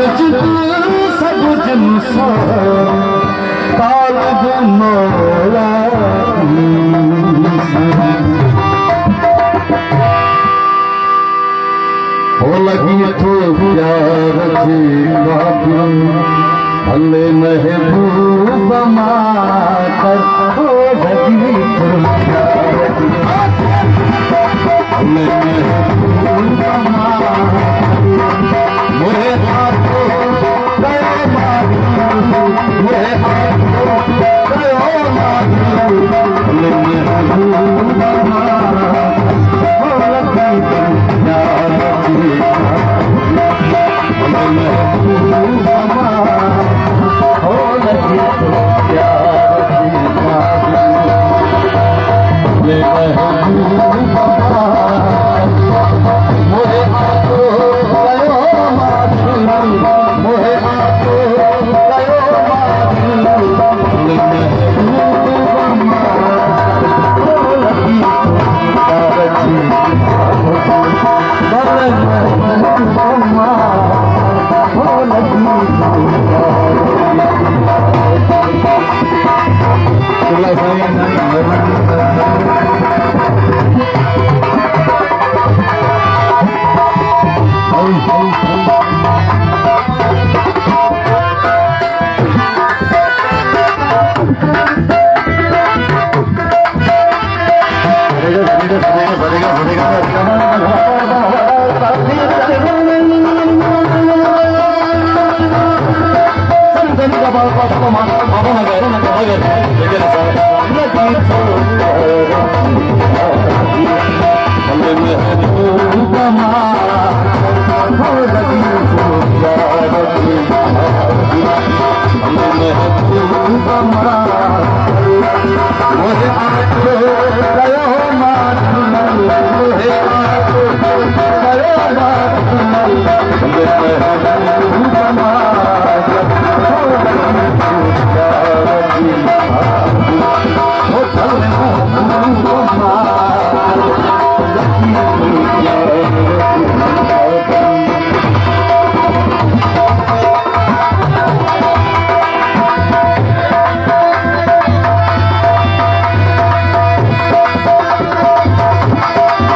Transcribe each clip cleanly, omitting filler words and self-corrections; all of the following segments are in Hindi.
सब जिनसा तालब मौला हो लगी तो प्यार थी बाबू भले महबूब मातर हो लगी तो प्यार थी भले महबूब मातर मोरे हाथों गयो मारू मोरे हाथों गयो मारू भले महबूब मातर हो लगी तो प्यार थी भले महबूब मातर हो लगी तो प्यार थी भले महबूब मातर मोरे हाथों गयो मारू मोरे हाथों गयो मारू भले महबूब मातर हो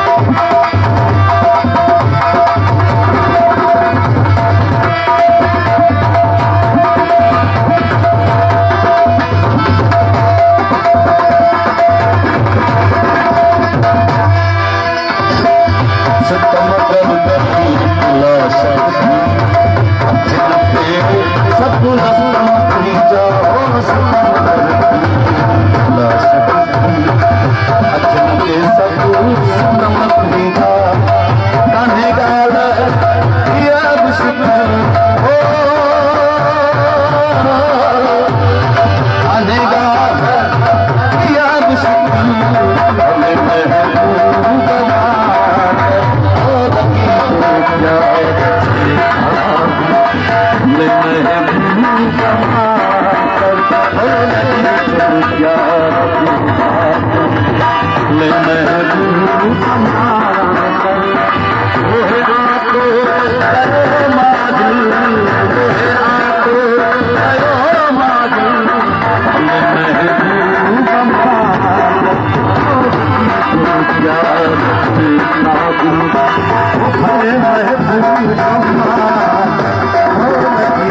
लगी तो प्यार थी भले महबूब मातर हो लगी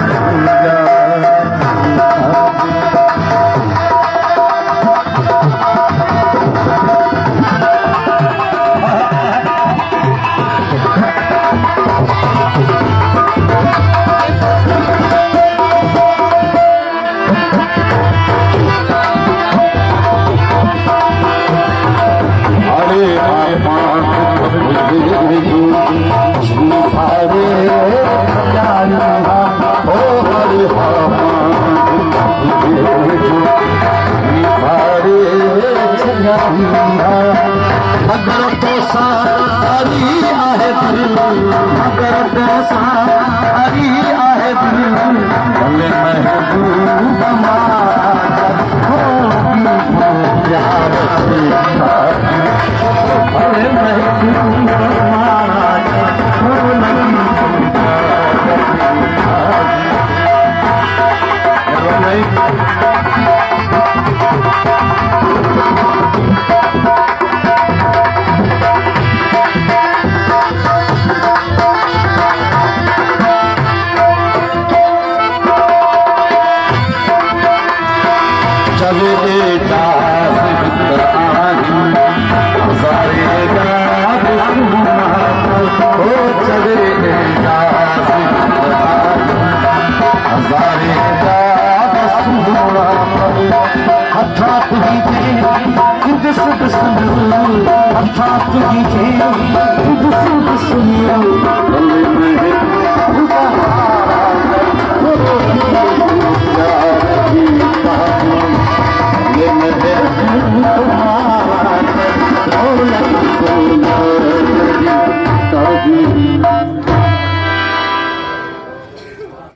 मगर तो सारी आहे दिल मगर तो सारी आहे दिल भले महबूब मातर होगी तो प्यार थी भले महबूब मातर हो लगी तो प्यार थी तुम्हारा